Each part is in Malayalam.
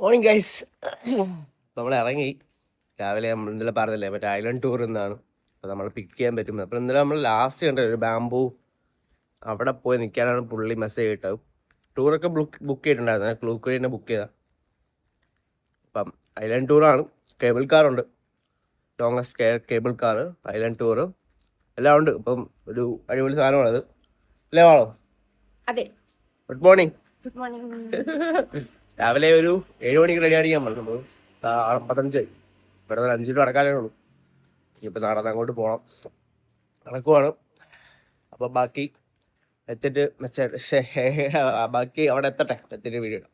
Morning guys. നമ്മൾ ഇറങ്ങി രാവിലെ. നമ്മൾ ഇന്നലെ പറഞ്ഞില്ലേ മറ്റേ ഐലൻഡ് ടൂർ എന്നാണ്. അപ്പോൾ നമ്മൾ പിക്ക് ചെയ്യാൻ പറ്റും. അപ്പോൾ ഇന്നലെ നമ്മൾ ലാസ്റ്റ് കണ്ടത് ഒരു ബാംബു, അവിടെ പോയി നിൽക്കാനാണ് പുള്ളി മെസ്സേജ് ഇട്ടത്. ടൂറൊക്കെ ബുക്ക് ചെയ്തിട്ടുണ്ടായിരുന്നു. ക്ലൂക്ക് വഴി തന്നെ ബുക്ക് ചെയ്താൽ. അപ്പം ഐലൻഡ് ടൂറാണ്. കേബിൾ കാറുണ്ട്, longest cable car, island tour എല്ലാം ഉണ്ട്. ഇപ്പം ഒരു അടിപൊളി സാധനമാണത്. അല്ലേ വാളോ? അതെ. Good morning. Good morning. രാവിലെ ഒരു 7 മണിക്ക് റെഡി അടിക്കാൻ പറഞ്ഞു. 6:45. ഇവിടെ നിന്ന് 5 മിനിറ്റ് നടക്കാനേ ഉള്ളൂ. ഇനിയിപ്പോൾ നടന്ന് അങ്ങോട്ട് പോകണം. നടക്കുവാണ്. അപ്പം ബാക്കി എത്തിയിട്ട് ബാക്കി അവിടെ എത്തിയിട്ട് വീഡിയോ ഇടാം.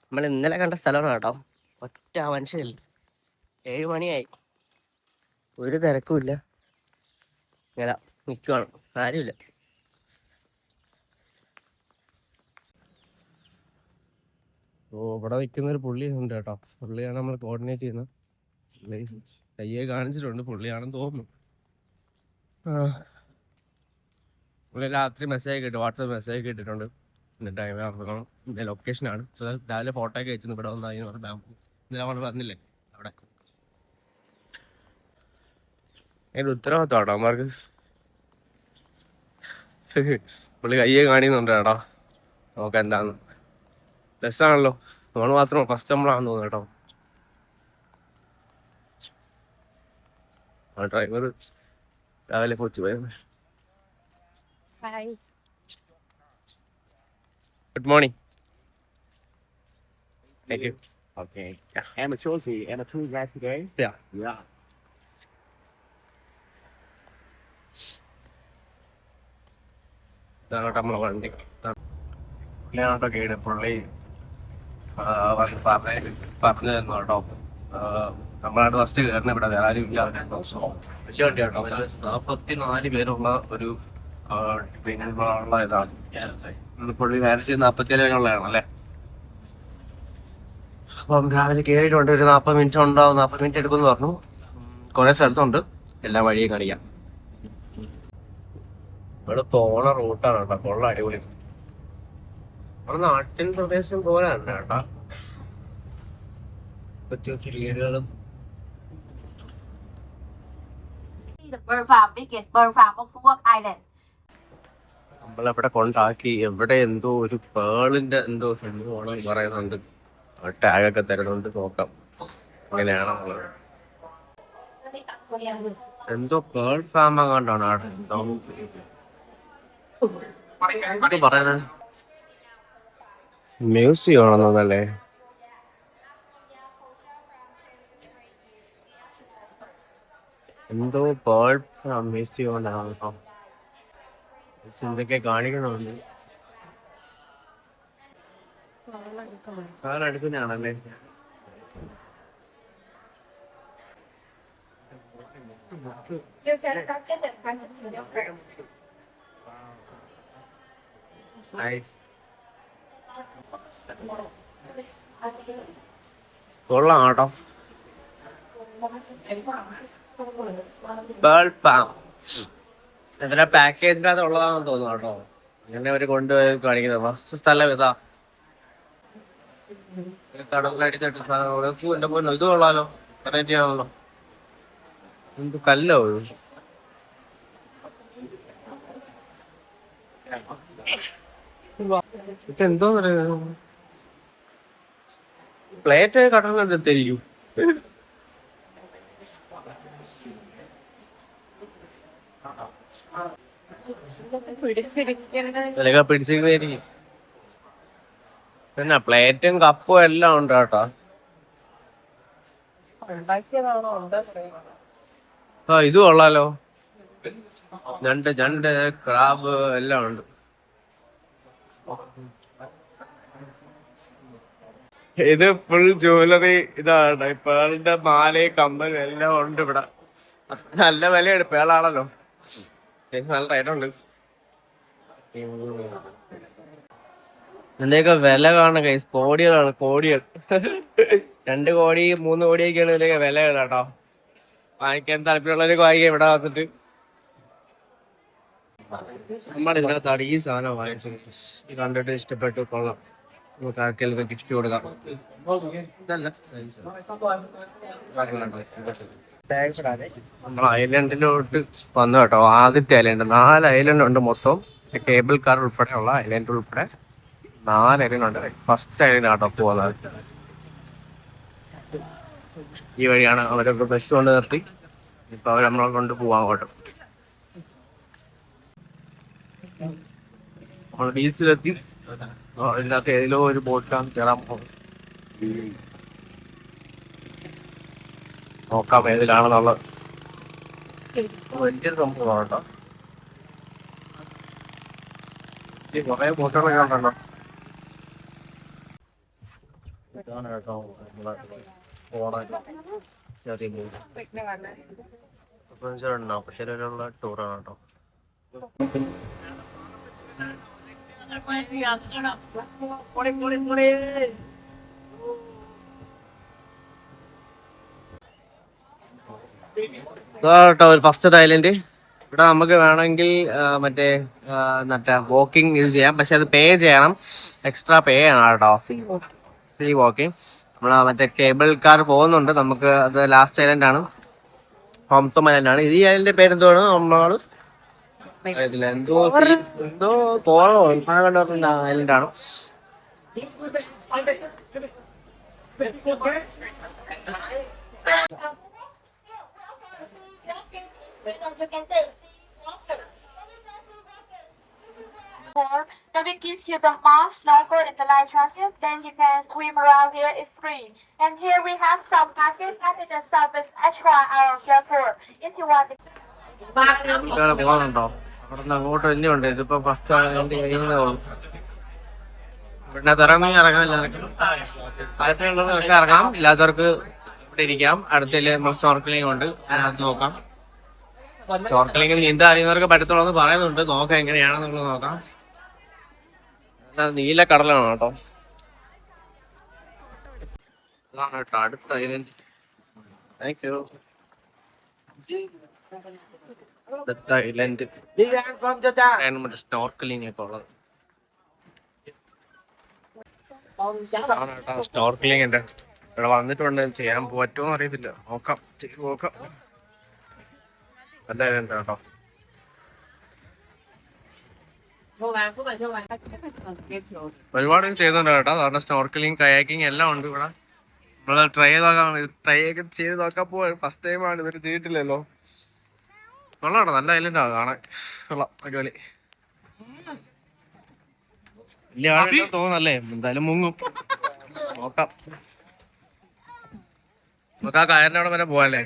നമ്മൾ ഇന്നലെ കണ്ട സ്ഥലമാണ് കേട്ടോ. ഒറ്റ മനുഷ്യനില്ല. 7 മണിയായി, ഒരു തിരക്കുമില്ല. ഇങ്ങനെ നിൽക്കുവാണ്, ആരുമില്ല. ഓ, ഇവിടെ നിൽക്കുന്നൊരു പുള്ളി ഉണ്ട് കേട്ടോ. പുള്ളിയാണ് നമ്മൾ കോർഡിനേറ്റ് ചെയ്യുന്നത്. പുള്ളി കയ്യെ കാണിച്ചിട്ടുണ്ട്, പുള്ളിയാണെന്ന് തോന്നുന്നു. പുള്ളി രാത്രി മെസ്സേജ് കിട്ടും, വാട്സാപ്പ് മെസ്സേജ് കിട്ടിയിട്ടുണ്ട്. എന്നിട്ട് ഇറങ്ങണം. ഇതിൻ്റെ ലൊക്കേഷനാണ്. രാവിലെ ഫോട്ടോ ഒക്കെ വെച്ചിരുന്നു. ഇവിടെ വന്നായി ബാങ്ക് ഇന്നലെ നമ്മൾ പറഞ്ഞില്ലേ അവിടെ. അതിൻ്റെ ഉത്തരവാദിത്തം കേട്ടോ അവന്മാർക്ക്. പുള്ളി കയ്യെ കാണിക്കുന്നുണ്ട് കേട്ടോ. നോക്കാം എന്താന്ന്. രസമാണല്ലോ. നമ്മൾ മാത്രം ഫസ്റ്റ് നമ്മളാണെന്ന് തോന്നുന്നു കേട്ടോ. ആ ഡ്രൈവർ രാവിലെ കൊച്ചു പോയത്. Hi. Good morning. Thank you. Okay. Amateur right today? Yeah. Yeah. ഇതാണ് കേട്ടോ നമ്മളെ വണ്ടി. പുള്ളിയാണോ ഗൈഡ്. പുള്ളി വന്ന് പറഞ്ഞു തന്നു കേട്ടോ. നമ്മളാണ് ഫസ്റ്റ് കയറുന്നത്. ഇവിടെ വേറെ ആരും ഇല്ല. വലിയ വണ്ടി കേട്ടോ. 44 പേരുള്ള ഒരു ഉള്ള ഇതാണ്. പുള്ളി മാനേജ് 47 പേരുള്ളതാണ് അല്ലേ. അപ്പം രാവിലെ കയറിയിട്ടുണ്ട്. ഒരു 40 മിനിറ്റ് ഉണ്ടാവും. 40 മിനിറ്റ് എടുക്കുമെന്ന് പറഞ്ഞു. കുറേ സ്ഥലത്തുണ്ട്. എല്ലാ വഴിയും കാണിക്കാം. ഇവിടെ പോണ റൂട്ടാണ് കേട്ടോ. കൊള്ള അടിപൊളി. നമ്മുടെ നാട്ടിൻ പ്രദേശം പോലെ തന്നെ കേട്ടോ. കൊച്ചു കൊച്ചു വീടുകളും. The bird farm, biggest bird farm of Phuoc Island. നമ്മളെവിടെ കൊണ്ടാക്കി. എവിടെ എന്തോ ഒരു പേളിന്റെ എന്തോ സംഭവമാണെന്ന് പറയുന്നുണ്ട്. ടാഗൊക്കെ തരുന്നുണ്ട്. നോക്കാം എങ്ങനെയാണെന്നുള്ളത്. എന്തോ പേൾ ഫാം അങ്ങാണ്ടാണ് അവിടെ. എന്തോ പറയുന്നത് മ്യൂസിയം ആണെന്നല്ലേ. എന്തോ പേൾ മ്യൂസിയം ഉണ്ടാണോ. എന്തൊക്കെ കാണിക്കണമുണ്ട്. കാലടുക്കുന്നതാണല്ലേ. You can touch it and punch it to your friends. Nice. കൊള്ളാം കേട്ടോ. പേൾ ഫാം ഇതിന്റെ പാക്കേജിനകത്ത് ഉള്ളതാണെന്ന് തോന്നുന്നു കേട്ടോ. അങ്ങനെ അവര് കൊണ്ടുപോയി കാണിക്കുന്നത്. ഫസ്റ്റ് സ്ഥലം ഇതാ. കടലിനടിച്ചിട്ട് എന്റെ പൊന്നോ, ഇത് കൊള്ളാലോ. വെറൈറ്റി ആണല്ലോ. എന്ത് കല്ലോ ഇതെന്തോ പറയുന്നത്. പ്ലേറ്റ് കടലിനടുത്തായിരിക്കും. ഇതിലൊക്കെ പിടിച്ചിരിക്കുന്നതായിരിക്കും. പിന്നെ പ്ലേറ്റും കപ്പും എല്ലാം ഉണ്ട് കേട്ടോ. ആ, ഇത് കൊള്ളാലോ. ഞണ്ട് ക്രാബ് എല്ലാം ഉണ്ട്. ഇത് ഫുൾ ജ്വല്ലറി ഇതാണ്. പേളിന്റെ മാലയും കമ്മലും എല്ലാം ഉണ്ട് ഇവിടെ. നല്ല വിലയാണ്. പേളാണല്ലോ. നല്ല റേറ്റ് ഉണ്ട്. ഇതിന്റെയൊക്കെ വില കാണുന്ന കൈസ് കോടികളാണ്. കോടികൾ. 2 കോടി 3 കോടിയൊക്കെയാണ് ഇതിന്റെയൊക്കെ വിലകൾ കേട്ടോ. വാങ്ങിക്കാൻ താല്പര്യമുള്ളവരൊക്കെ വാങ്ങിക്കാം ഇവിടെ വന്നിട്ട്. നമ്മൾ ഇതിനകത്താണ് ഈ സാധനം വാങ്ങിച്ചത്. കണ്ടിട്ട് ഇഷ്ടപ്പെട്ടു. കൊള്ളാം. നമുക്ക് ആർക്കെങ്കിലും ഗിഫ്റ്റ് കൊടുക്കാം. നമ്മൾ ഐലൻഡിലോട്ട് വന്നു കേട്ടോ. ആദ്യത്തെ ഐലൻഡ്, 4 ഐലൻഡ് ഉണ്ട് മൊത്തം. കേബിൾ കാർ ഉൾപ്പെടെയുള്ള ഐലൻഡ് ഉൾപ്പെടെ 4 ഐലൻഡ് ഉണ്ട്. ഫസ്റ്റ് ഐലൻഡ് കേട്ടോ പോകുന്നത്. ഈ വഴിയാണ് അവരൊക്കെ ബസ് കൊണ്ട് നിർത്തി. ഇപ്പൊ അവർ നമ്മളെ കൊണ്ട് പോവാൻ കേട്ടോ. നമ്മൾ ബീച്ചിലെത്തി. ഇതിനകത്ത് ഏതിലോ ഒരു ബോട്ടിലാണ് കയറാൻ പോകും. നോക്കാം ഏതിലാണെന്നുള്ളത്. വലിയൊരു സംഭവമാണ് കേട്ടോ. കുറെ ബോട്ടുകളൊക്കെ ഉണ്ടല്ലോ. ഇതാണ് കേട്ടോ നമ്മളെ ചെറിയ ബോട്ട്. 40 രൂപയുള്ള ടൂറാണ് കേട്ടോ. കേട്ടോ ഒരു ഫസ്റ്റ് ഐലൻഡ്. ഇവിടെ നമുക്ക് വേണമെങ്കിൽ മറ്റേ വാക്കിംഗ് ഇത് ചെയ്യാം. പക്ഷെ അത് പേ ചെയ്യണം, എക്സ്ട്രാ പേ ചെയ്യണം കേട്ടോ. Free walking. നമ്മൾ മറ്റേ കേബിൾ കാർ പോകുന്നുണ്ട്. നമുക്ക് അത് ലാസ്റ്റ് ഐലൻഡ് ആണ്, ഹോംതോം ഐലൻഡ് ആണ്. ഈ ഐലൻഡിന്റെ പേരെന്താണ്? നമ്മള് എന്തോ കോറോ ഐലൻഡ് ആണ്. Then it gives you the mask, snorkel, and the life jacket. Then you can swim around here. It's free. And here we have some packages service extra out of your tour. If you want to. പോകുന്നുണ്ടോ? അവിടെ നിന്ന് അങ്ങോട്ട് തന്നെയുണ്ട്. ഇതിപ്പോ ഫസ്റ്റ് ഐലൻഡ് കഴിയുന്നേ ഉള്ളൂ. ഇവിടെ ഇറങ്ങണമെങ്കിൽ ഇറങ്ങാം, താല്പര്യമുള്ളവർക്ക് ഇറങ്ങാം, ഇല്ലാത്തവർക്ക് ഇവിടെ ഇരിക്കാം. അടുത്തതിൽ നമ്മൾ സ്നോർക്കലിംഗ് ഉണ്ട്, അതിനകത്ത് നോക്കാം. സ്നോർക്കലിംഗ് നീന്താൻ അറിയുന്നവർക്ക് പറ്റത്തുള്ളൂ എന്ന് പറയുന്നുണ്ട്. നോക്കാം എങ്ങനെയാണെന്നുള്ളത് നോക്കാം. നീല കടലാണ് കേട്ടോ. ഇതാണ് കേട്ടോ അടുത്ത ഐലൻഡ്. Thank you. അടുത്ത ഐലൻഡ് മറ്റേ സ്നോർക്കലിംഗ് ഒക്കെ ഉള്ളത്. സ്നോർക്കലിംഗ് ഉണ്ട് ഇവിടെ. വന്നിട്ടുണ്ട്, ചെയ്യാൻ പറ്റുമോ അറിയത്തില്ല. നോക്കാം, ചെയ്ത് നോക്കാം. നല്ല ഐലൻഡ് കേട്ടോ. ഒരുപാട് ചെയ്യുന്നുണ്ട് കേട്ടോ. കാരണം സ്നോർക്കലിംഗ്, കയാക്കിംഗ് എല്ലാം ഉണ്ട് ഇവിടെ. നമ്മൾ ട്രൈ ഒക്കെ ചെയ്ത് നോക്കാൻ പോവാ. ഫസ്റ്റ് ടൈമാണ്, ഇവര് ചെയ്തിട്ടില്ലല്ലോ. കൊള്ളാം കേട്ടോ, നല്ല ഐലൻഡാണ് കാണാൻ. കൊള്ളാം, അടിപൊളി. വലിയ ആളുണ്ടോ തോന്നല്ലേ? എന്തായാലും മുങ്ങും. നോക്കാം, നമുക്ക് ആ കയറിന്റെ അവിടെ വരെ പോവാല്ലേ.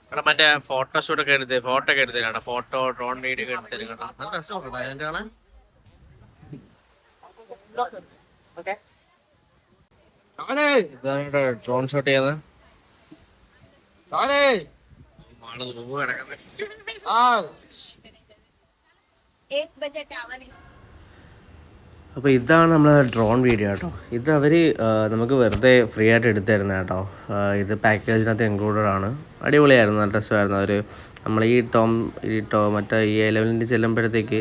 ഇവിടെ മറ്റേ ഫോട്ടോഷൂട്ട് ഒക്കെ ഫോട്ടോ ഒക്കെ എടുത്തരാണ്. ഫോട്ടോ, ഡ്രോൺ വീഡിയോ ഒക്കെ എടുത്തരും കേട്ടോ. നല്ല രസമുണ്ട് അതിന്റെ കാണാൻ. ഇതാണ് ഡ്രോൺ ഷോട്ട് ചെയ്യുന്നത്. അപ്പോൾ ഇതാണ് നമ്മളെ ഡ്രോൺ വീഡിയോ കേട്ടോ. ഇത് അവർ നമുക്ക് വെറുതെ ഫ്രീ ആയിട്ട് എടുത്തായിരുന്നു കേട്ടോ. ഇത് പാക്കേജിനകത്ത് ഇൻക്ലൂഡഡ് ആണ്. അടിപൊളിയായിരുന്നു, നല്ല രസമായിരുന്നു. അവർ നമ്മൾ മറ്റേ ഈ ലെവലിൽ ചെല്ലുമ്പോഴത്തേക്ക്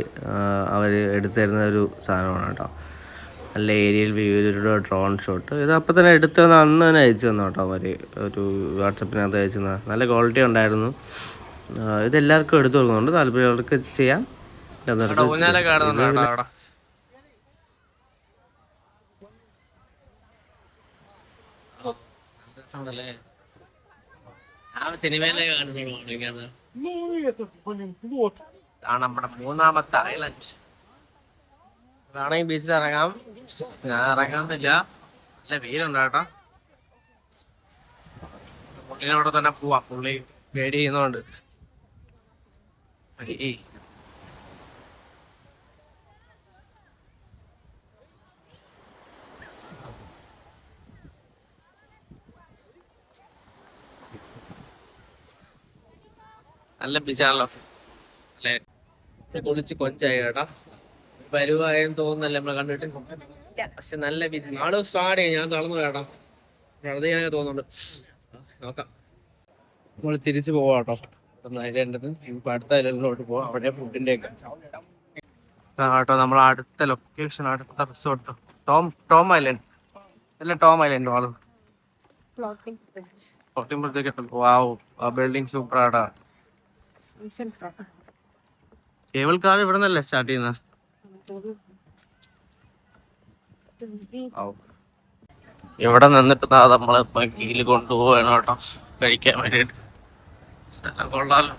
അവർ എടുത്തിരുന്ന ഒരു സാധനമാണ് കേട്ടോ. നല്ല ഏരിയൽ വ്യൂവിലൊരു ഡ്രോൺ ഷോട്ട്. ഇത് അപ്പം തന്നെ എടുത്തത് അന്ന് തന്നെ അയച്ചു തന്നു കേട്ടോ. അവർ ഒരു വാട്സപ്പിനകത്ത് അയച്ചു തന്ന നല്ല ക്വാളിറ്റി ഉണ്ടായിരുന്നു. ഇതെല്ലാവർക്കും എടുത്തു കൊടുക്കുന്നുണ്ട്, താല്പര്യമുള്ളവർക്ക് ചെയ്യാം. ഇതാണ് നമ്മുടെ 3ാമത്തെ ഐലൻഡ്. ഇതാണെങ്കിൽ ബീച്ചിൽ ഇറങ്ങാം. ഞാൻ ഇറങ്ങാന്നില്ല, നല്ല വെയിലുണ്ട് കേട്ടോ. പുള്ളിനവിടെ തന്നെ പോവാം, പുള്ളി ഗൈഡ് ചെയ്യുന്നോണ്ട്. നല്ല ബീച്ചാണല്ലോ അല്ലേ. കുളിച്ച് കൊഞ്ചായി കേട്ടോ. വരുവായെന്ന് തോന്നുന്നല്ലേ നമ്മളെ കണ്ടിട്ട്. പക്ഷെ നല്ല നാളെ സ്റ്റാർട്ട് ചെയ്യും. ഞാൻ തളർന്നു കേട്ടോ, വെറുതെ ഞാനൊക്കെ തോന്നുന്നുണ്ട്. നോക്കാം. നമ്മൾ തിരിച്ചു പോവാം കേട്ടോ. ഐലൻഡിൽ ഇപ്പൊ അടുത്ത ഐലൻഡിലോട്ട് പോവാം. അവിടെ ഫുഡിന്റെ ഒക്കെ കേട്ടോ. നമ്മൾ അടുത്ത ലൊക്കേഷൻ, അടുത്ത റിസോർട്ട് ടോം ഐലൻഡ് അല്ല, ടോം ഐലൻഡ് ആള് ഫ്ലോട്ടിംഗ്. വാവ്, ആ ബിൽഡിംഗ് സൂപ്പർ ആടാ. കേബിൾ കാർ ഇവിടെ നിന്നല്ലേ സ്റ്റാർട്ട് ചെയ്യുന്നത്? ഇവിടെ നിന്നിട്ട് നമ്മളെ കീഴിൽ കൊണ്ടുപോവാണ് കേട്ടോ, കഴിക്കാൻ വേണ്ടിട്ട്. സ്ഥലം കൊള്ളാലോ.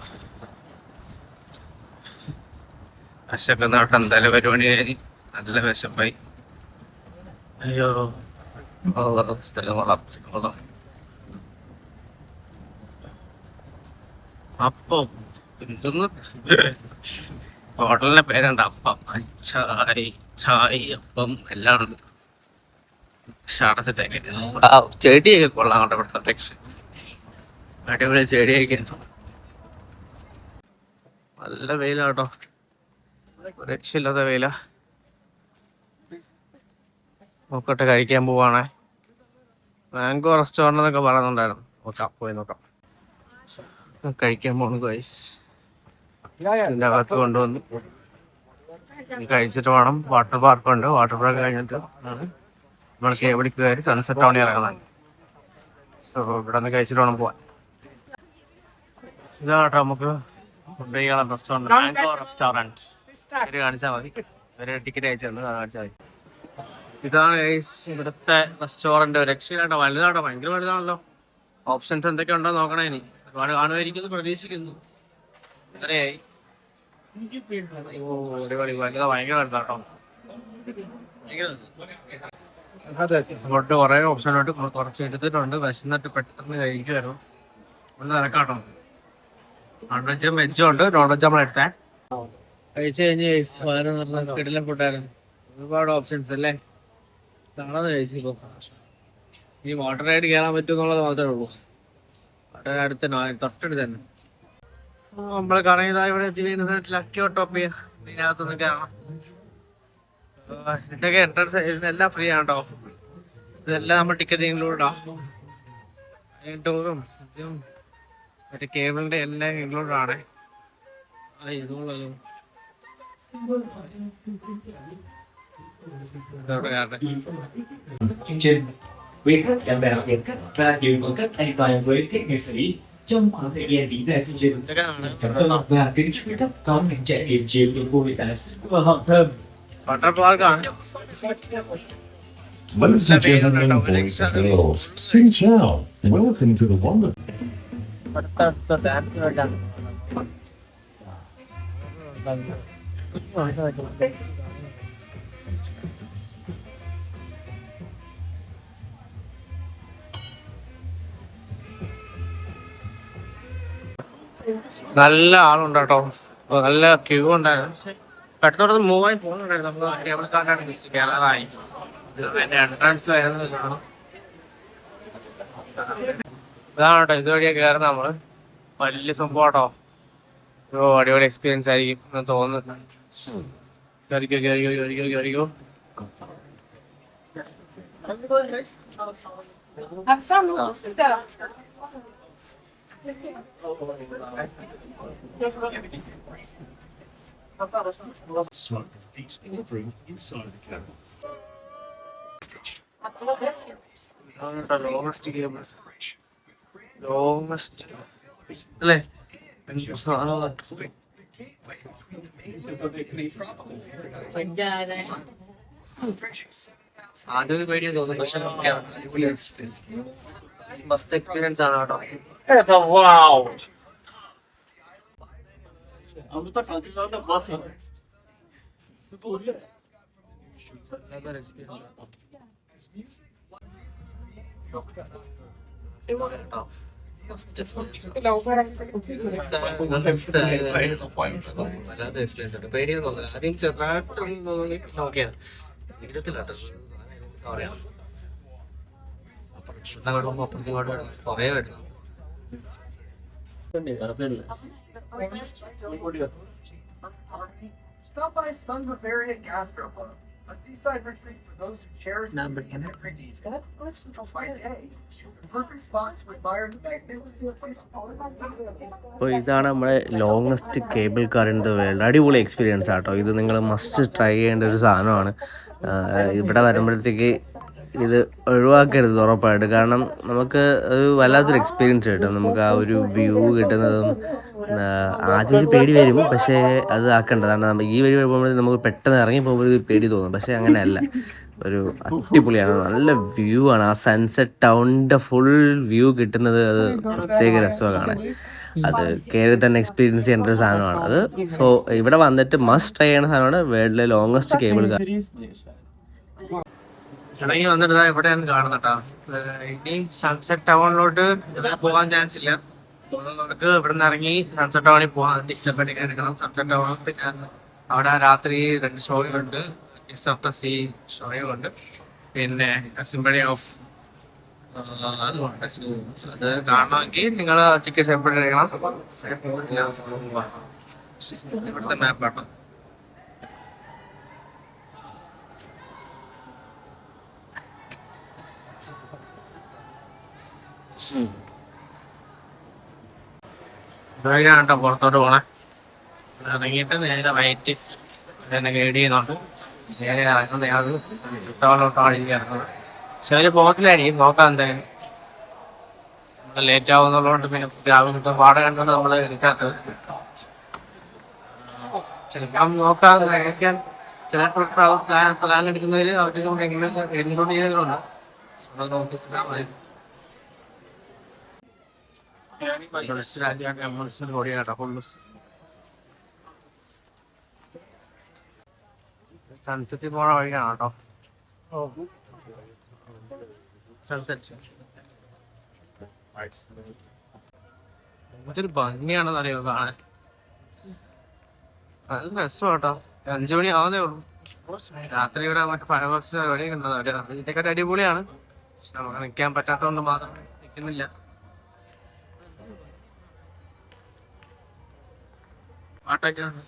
വിശക്കുന്ന കേട്ടോ, എന്തായാലും പരിപാടി കഴിഞ്ഞ് നല്ല വിശപ്പായി. അയ്യോ, സ്ഥലം കൊള്ളാം, കൊള്ളാം. അപ്പം ഹോട്ടലിന്റെ പേരുണ്ട് അപ്പം, ചായ് ചായ് അപ്പം എല്ലാം ഉണ്ട്. അടച്ചിട്ടേക്ക് ചെടിയൊക്കെ കൊള്ളാം കേട്ടോ. ഇവിടുത്തെ ടെക്സ്റ്റ് അടിപൊളി ചെടിയൊക്കെ. നല്ല വെയിലാട്ടോ, രക്ഷയില്ലാത്ത വെയില. നോക്കട്ടെ, കഴിക്കാൻ പോവാണേ. മാംഗോ റെസ്റ്റോറന്റ് എന്നൊക്കെ പറയുന്നുണ്ടായിരുന്നു. നോക്കാം, പോയി നോക്കാം. കഴിക്കാൻ പോണു ഗൈസ്. ഇതിൻ്റെ അകത്ത് കൊണ്ടുവന്നു കഴിച്ചിട്ട് വേണം. വാട്ടർ പാർക്ക് ഉണ്ട്. വാട്ടർ പാർക്ക് കഴിഞ്ഞിട്ട് നമ്മൾ കേബിളിൽ കയറി സൺസെറ്റ് ടൗണിൽ ഇറങ്ങുന്നത്. സോ ഇവിടെ നിന്ന് കഴിച്ചിട്ട് വേണം പോവാൻ. ഇതാട്ടോ നമുക്ക് ഫുഡ് ചെയ്യാനുള്ള റെസ്റ്റോറൻറ്റ്, മാംഗോ റെസ്റ്റോറൻറ്റ്. പേര് കാണിച്ചാൽ മതി, ഒരു ടിക്കറ്റ് അയച്ചിട്ടുണ്ട്, കാണിച്ചാൽ മതി. ഇതാണ് ഗൈസ് ഇവിടുത്തെ റെസ്റ്റോറൻറ്റ്. രക്ഷയിലാട്ടോ, വലുതാട്ടോ, ഭയങ്കര വലുതാണല്ലോ. ഓപ്ഷൻസ് എന്തൊക്കെ ഉണ്ടോ നോക്കണേ. ഇനി ഒരുപാട് കാണുമായിരിക്കും പ്രതീക്ഷിക്കുന്നു. എത്രയായി? ഒരുപാട് വലുതാ, ഭയങ്കര വലുതാട്ടോ. ഫുഡ് കുറേ ഓപ്ഷനോട്ട് കുറച്ച് എടുത്തിട്ടുണ്ട്. വിശന്നിട്ട് പെട്ടെന്ന് കഴിക്കുമായിരുന്നു. ഒന്ന് നിരക്കാട്ടോ. നോൺ വെജും വെജും ഉണ്ട്. നോൺ വെജ് നമ്മൾ എടുത്തേ കഴിച്ചു കഴിഞ്ഞ് വയറ് നിറഞ്ഞ കിടിലൻ ഫുഡായിരുന്നു. ഒരുപാട് ഓപ്ഷൻസ് അല്ലേ. തളർന്ന് കഴിച്ചിപ്പോ. ഈ വാട്ടർ റൈഡ് കയറാൻ പറ്റും എന്നുള്ളത് മാത്രമേ ഉള്ളൂ. വാട്ടർ അടുത്ത് തൊട്ടടുത്ത് തന്നെ. നമ്മൾ കറങ്ങിയതാ ഇവിടെ ലക്കി ഓട്ടോപ്പിയ. ഇതിനകത്തൊന്നും കയറണം. ഇതിൻ്റെയൊക്കെ എൻട്രൻസ് എല്ലാം ഫ്രീ ആണ് കേട്ടോ. ഇതെല്ലാം നമ്മൾ ടിക്കറ്റ് ഇൻക്ലൂഡാ. ടൂറും മറ്റേ കേബിളിന്റെ എല്ലാം ഇൻക്ലൂഡ് ആണ്. Quý khách đảm bảo nhận khách và dự một cách an toàn với các nghệ sĩ trong khoảng thời gian diễn ra chương trình. Cảm ơn và kính chúc quý khách có những trải nghiệm chiều niềm vui tại Super Hot Thơm. Water പാർക്കാണ്. Ladies and gentlemen, boys and girls, sing ciao. Welcome to the wonderful. നല്ല ആളുണ്ട് കേട്ടോ, നല്ല ക്യൂ ഉണ്ടായിരുന്നു. പെട്ടെന്ന് മൂവായി പോകുന്നുണ്ടായിരുന്നു. നമ്മൾ കേബിൾ കാർഡാണ് കയറാനായി. അതിന്റെ എൻട്രൻസ് വരുന്നത് കാണാം. ഇതാണ് കേട്ടോ, ഇതുവഴിയാ കയറുന്നത് നമ്മള്. വലിയ സംഭവം കേട്ടോ. അടിപൊളി എക്സ്പീരിയൻസ് ആയിരിക്കും എന്ന് തോന്നുന്നു. കയറിക്കോ കയറിക്കോ കയറിക്കോ കയറിക്കോ. Smoke feet in the room inside the cabin. Longest cable, longest അല്ലേ? ആദ്യം പേടിയാ തോന്നുന്നു, പക്ഷെ മസ്റ്റ് എക്സ്പീരിയൻസ് ആണ് കേട്ടോ. പേടിയെന്ന് തോന്നുന്നു. ആദ്യം ചെറുതായിട്ടൊന്നും തോന്നി നോക്കിയാണ് ഇരുത്തില്ലാട്ടോ. പറയാം കുറേ വരുന്നു. Stop by Sun Bavaria Gastropub, a seaside retreat for those who cherish beauty in every detail. By day, it's the perfect spot to admire the magnificent place. അപ്പോൾ ഇതാണ് നമ്മുടെ longest cable car in the world. അടിപൊളി എക്സ്പീരിയൻസ് ആട്ടോ ഇത്. നിങ്ങൾ മസ്റ്റ് ട്രൈ ചെയ്യേണ്ട ഒരു സാധനമാണ്. ഇവിടെ വരുമ്പോഴത്തേക്ക് ഇത് ഒഴിവാക്കരുത് ഉറപ്പായിട്ട്. കാരണം നമുക്ക് ഒരു വല്ലാത്തൊരു എക്സ്പീരിയൻസ് കിട്ടും. നമുക്ക് ആ ഒരു വ്യൂ കിട്ടുന്നതും ആദ്യം ഒരു പേടി വരും, പക്ഷേ അത് ആക്കേണ്ടതാണ്. ഈ വഴി പോകുമ്പോൾ നമുക്ക് പെട്ടെന്ന് ഇറങ്ങി പോകുമ്പോൾ ഒരു പേടി തോന്നും, പക്ഷേ അങ്ങനെയല്ല. ഒരു അടിപൊളിയാണ്, നല്ല വ്യൂ ആണ്. ആ സൺസെറ്റ് ടൗണിൻ്റെ ഫുൾ വ്യൂ കിട്ടുന്നത് അത് പ്രത്യേക രസമാണ് കാണാൻ. അത് കയറി തന്നെ എക്സ്പീരിയൻസ് ചെയ്യേണ്ട ഒരു സാധനമാണ് അത്. സോ ഇവിടെ വന്നിട്ട് മസ്റ്റ് ട്രൈ ചെയ്യുന്ന സാധനമാണ് വേൾഡിലെ ലോങ്ങസ്റ്റ് കേബിൾ കാർ. ഇറങ്ങി വന്നിട്ട് ഇവിടെയാണ് കാണുന്നട്ടാ. ഇനിയും സൺസെറ്റ് ടൗണിലോട്ട് പോകാൻ ചാൻസ് ഇല്ല. നമുക്ക് ഇവിടെ നിന്ന് ഇറങ്ങി സൺസെറ്റ് ടൗണിൽ പോകാൻ ടിക്കറ്റ് എടുക്കണം. സൺസെറ്റ് ടൗൺ പിന്നെ അവിടെ രാത്രി 2 ഷോയുണ്ട്. കിസ് ഓഫ് ദ സീ ഷോയുണ്ട്, പിന്നെ സിംബണി ഓഫ് അതുകൊണ്ട് അത് കാണണമെങ്കിൽ നിങ്ങൾ ടിക്കറ്റ് സെപ്പറേറ്റ് എടുക്കണം. ഇവിടുത്തെ മാപ്പാട്ടോ. കേട്ടോ പുറത്തോട്ട് പോണേ. ഇറങ്ങിയിട്ട് നേരെ വൈറ്റ് എന്നെ ഗൈഡ് ചെയ്യുന്നുണ്ട്. നേരെ ഇറങ്ങുന്നത് അത് ചുറ്റവളോട്ടാണ് എനിക്ക് ഇറങ്ങുന്നത്. പക്ഷെ അതിന് പോകത്തിലായിരിക്കും, നോക്കാം എന്തായാലും. നമ്മൾ ലേറ്റ് ആവുന്നതുകൊണ്ട് പിന്നെ രാവിലെ കിട്ടുന്ന പാടെ കണ്ടാണ് നമ്മൾ എടുക്കാത്തത്. ചിലപ്പം നോക്കാം, കഴിക്കാൻ ചില പ്ലാൻ എടുക്കുന്നവർ അവർക്ക് ഇൻക്ലൂഡ് ചെയ്തവരുണ്ട്. അത് ഓഫീസിലാണ് പൊടിയാട്ടോ ഫുള്ള്. സൺസെറ്റിൽ പോണ വഴിയാണ് കേട്ടോ. സൺസെറ്റ് എന്തൊരു ഭംഗിയാണെന്ന് അറിയോ കാണാൻ. നല്ല രസം കേട്ടോ. 5 മണി ആവുന്നേ ഉള്ളൂ. രാത്രി ഇവിടെ മറ്റേ ഫയർ വർക്ക്സ് പരിപാടിയൊക്കെ ഉണ്ടോ അവര്. ഇതിനെക്കാട്ട് അടിപൊളിയാണ്. നമുക്ക് നിൽക്കാൻ പറ്റാത്തതുകൊണ്ട് മാത്രം നിൽക്കുന്നില്ല. പാട്ടൊക്കെയാണ്.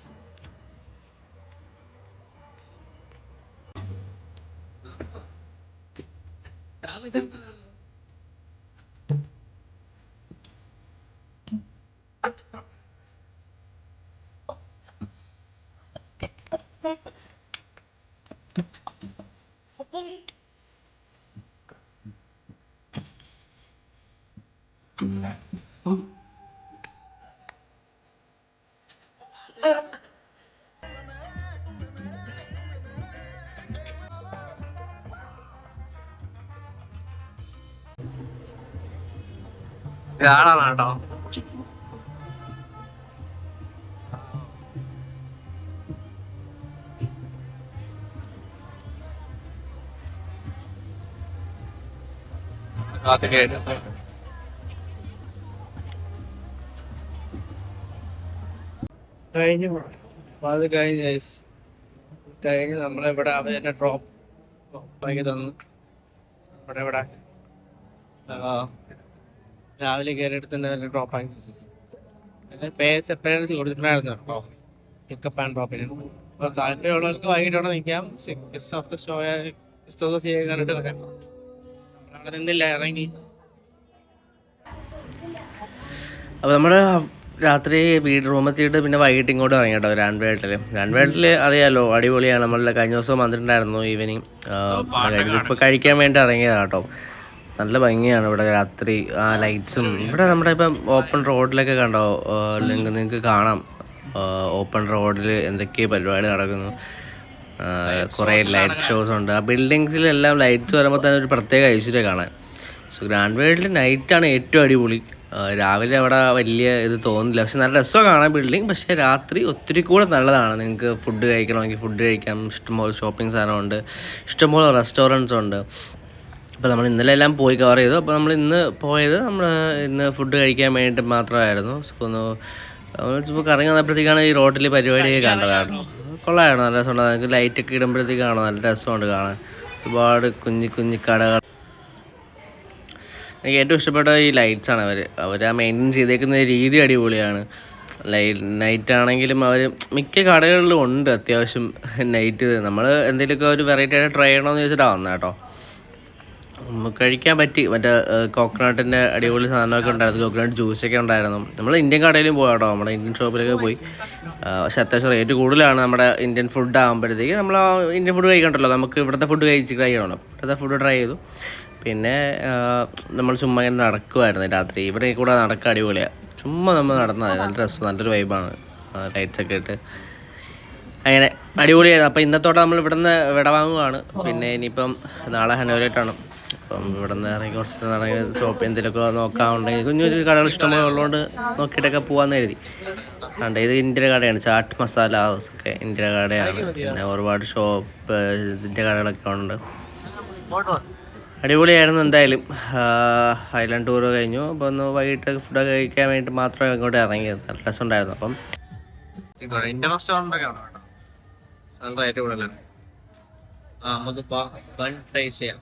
ഇതാണ് കേട്ടോ. കഴിഞ്ഞു. അത് കഴിഞ്ഞ് നമ്മളിവിടെ അവരെന്നെ ഡ്രോപ്പ് ആക്കി തന്നു. ഇവിടെ രാവിലെ കയറിയെടുത്ത് തന്നെ ഡ്രോപ്പ് ആക്കി. പേ സെപ്പറേറ്റ് കൊടുത്തിട്ടുണ്ടായിരുന്നു കേട്ടോ, പിക്കപ്പ് ആൻഡ് ഡ്രോപ്പിന്. അപ്പോൾ താല്പര്യമുള്ളവർക്ക് വൈകിട്ട് അവിടെ നിൽക്കാം. കിസ് ഓഫ് ദ ഷോ കണ്ടിട്ട് വരാം. നമ്മളവിടെ നിന്നില്ല, ഇറങ്ങി. അപ്പോൾ നമ്മുടെ രാത്രി വീട് റൂമെത്തിയിട്ട് പിന്നെ വൈകിട്ട് ഇങ്ങോട്ട് ഇറങ്ങി കേട്ടോ. രാൻവേട്ടിൽ അറിയാമല്ലോ, അടിപൊളിയാണ്. നമ്മളുടെ കഴിഞ്ഞ ദിവസം വന്നിട്ടുണ്ടായിരുന്നു ഈവനിങ്. ഇപ്പോൾ കഴിക്കാൻ വേണ്ടി ഇറങ്ങിയതാണ് കേട്ടോ. നല്ല ഭംഗിയാണ് ഇവിടെ രാത്രി. ആ ലൈറ്റ്സും ഇവിടെ നമ്മുടെ ഇപ്പം ഓപ്പൺ റോഡിലൊക്കെ കണ്ടോ, നിങ്ങൾക്ക് കാണാം ഓപ്പൺ റോഡിൽ എന്തൊക്കെയോ പരിപാടി നടക്കുന്നു. കുറേ ലൈറ്റ് ഷോസ് ഉണ്ട്. ആ ബിൽഡിങ്സിലെല്ലാം ലൈറ്റ്സ് വരുമ്പോൾ തന്നെ ഒരു പ്രത്യേക ഐശ്വര്യം കാണാൻ. സോ ഗ്രാൻഡ് വേൾഡിൽ നൈറ്റാണ് ഏറ്റവും അടിപൊളി. രാവിലെ അവിടെ വലിയ ഇത് തോന്നില്ല, പക്ഷെ നല്ല രസമാണ് കാണാൻ ബിൽഡിങ്. പക്ഷേ രാത്രി ഒത്തിരി കൂടെ നല്ലതാണ്. നിങ്ങൾക്ക് ഫുഡ് കഴിക്കണമെങ്കിൽ ഫുഡ് കഴിക്കാം. ഇഷ്ടംപോലെ ഷോപ്പിംഗ് സാധനമുണ്ട്, ഇഷ്ടംപോലെ റെസ്റ്റോറൻറ്റ്സ് ഉണ്ട്. അപ്പോൾ നമ്മൾ ഇന്നലെ എല്ലാം പോയി കവർ ചെയ്തു. അപ്പോൾ നമ്മൾ ഇന്ന് പോയത് ഇന്ന് ഫുഡ് കഴിക്കാൻ വേണ്ടിയിട്ട് മാത്രമായിരുന്നു. സോ ഇപ്പോൾ കറങ്ങി വന്നപ്പോഴത്തേക്കാണ് ഈ റോഡിൽ പരിപാടിയൊക്കെ കണ്ടതാണ്. കൊള്ളായിരുന്നു, നല്ല രസമുണ്ട്. നമുക്ക് ലൈറ്റൊക്കെ ഇടുമ്പോഴത്തേക്കാണോ നല്ല രസമുണ്ട് കാണാൻ. ഒരുപാട് കുഞ്ഞി കടകൾ. എനിക്ക് ഏറ്റവും ഇഷ്ടപ്പെട്ട ഈ ലൈറ്റ്സാണ്. അവർ ആ മെയിൻറ്റെയിൻ ചെയ്തേക്കുന്ന രീതി അടിപൊളിയാണ്. നൈറ്റ് ആണെങ്കിലും അവർ മിക്ക കടകളിലും ഉണ്ട് അത്യാവശ്യം നൈറ്റ്. നമ്മൾ എന്തെങ്കിലുമൊക്കെ ഒരു വെറൈറ്റി ആയിട്ട് ട്രൈ ചെയ്യണമെന്ന് ചോദിച്ചിട്ടാണ് വന്നത് കേട്ടോ. നമുക്ക് കഴിക്കാൻ പറ്റി. മറ്റേ കോക്കനട്ടിൻ്റെ അടിപൊളി സാധനമൊക്കെ ഉണ്ടായിരുന്നു, കോക്കനട്ട് ജ്യൂസൊക്കെ ഉണ്ടായിരുന്നു. നമ്മൾ ഇന്ത്യൻ കടയിലും പോയി കേട്ടോ, നമ്മുടെ ഇന്ത്യൻ ഷോപ്പിലൊക്കെ പോയി. പക്ഷെ അത്യാവശ്യം റേറ്റ് കൂടുതലാണ്. നമ്മുടെ ഇന്ത്യൻ ഫുഡ് ആകുമ്പോഴത്തേക്ക് നമ്മൾ ഇന്ത്യൻ ഫുഡ് കഴിക്കണ്ടല്ലോ, നമുക്ക് ഇവിടുത്തെ ഫുഡ് ട്രൈ ചെയ്യണം. ഇവിടുത്തെ ഫുഡ് ട്രൈ ചെയ്തു. പിന്നെ നമ്മൾ ചുമ്മാ ഇങ്ങനെ നടക്കുമായിരുന്നു രാത്രി. ഇവിടെ കൂടെ നടക്കുക അടിപൊളിയാണ്. ചുമ്മാ നമ്മൾ നടന്നാൽ നല്ല രസം, നല്ലൊരു വൈബാണ്. ലൈറ്റ്സൊക്കെ ഇട്ട് അങ്ങനെ അടിപൊളിയായിരുന്നു. അപ്പോൾ ഇന്നത്തോടെ നമ്മൾ ഇവിടുന്ന് വിടവാങ്ങുകയാണ്. പിന്നെ ഇനിയിപ്പം നാളെ ഹനോയിലായിട്ടാണ്. അപ്പം ഇവിടുന്ന് ഇറങ്ങി കുറച്ച് നാളെങ്കിൽ ഷോപ്പ് എന്തെങ്കിലുമൊക്കെ നോക്കാറുണ്ടെങ്കിൽ കുഞ്ഞു കടകൾ ഇഷ്ടംപോലെ ഉള്ളതുകൊണ്ട് നോക്കിയിട്ടൊക്കെ പോകാമെന്ന് കരുതി. അതുകൊണ്ട് ഇത് ഇന്ത്യയുടെ കടയാണ്, ചാട്ട് മസാല ഹൗസ് ഒക്കെ ഇന്ത്യയുടെ കടയാണ്. പിന്നെ ഒരുപാട് ഷോപ്പ് ഇതിൻ്റെ കടകളൊക്കെ ഉണ്ട്. അടിപൊളിയായിരുന്നു എന്തായാലും. ഐലൻഡ് ടൂർ കഴിഞ്ഞു. അപ്പോൾ ഒന്ന് വൈകിട്ട് ഫുഡൊക്കെ കഴിക്കാൻ വേണ്ടിയിട്ട് മാത്രമേ ഇങ്ങോട്ട് ഇറങ്ങിയത്. നല്ല രസമുണ്ടായിരുന്നു. അപ്പം ഇന്ത്യൻ റെസ്റ്റോറൻ്റൊക്കെ ആണ് കേട്ടോ, നല്ല റേറ്റ് കൂടുതലല്ലേ. നമുക്കിപ്പോൾ ഫൺ ട്രൈ ചെയ്യാം.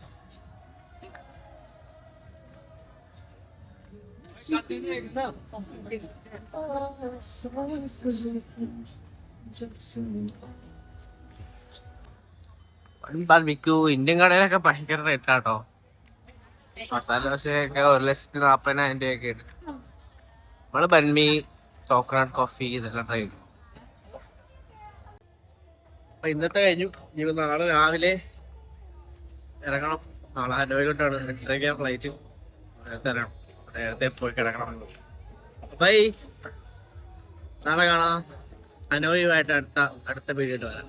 ബാർബിക്യൂ ഇന്ത്യൻ കടയിലൊക്കെ ഭയങ്കര റേറ്റാട്ടോ. മസാല ദോശയൊക്കെ 1,40,000 രൂപയൊക്കെ ഉണ്ട്. നമ്മള് ബൻമി, കോക്കനട്ട് കോഫി ഇതെല്ലാം ട്രൈ ചെയ്തു. അപ്പൊ ഇന്നത്തെ കഴിഞ്ഞു. ഇനി നാളെ രാവിലെ ഇറങ്ങണം. നാളെ ഹനോയിലോട്ടാണ് 8:30 ഫ്ലൈറ്റ്. നേരത്തെ ഇറങ്ങണം, നേരത്തെ പോയി കിടക്കണം. ബൈ, നാളെ കാണാം. ഹനോയുമായിട്ട് അടുത്ത വീഡിയോയിൽ വരാം.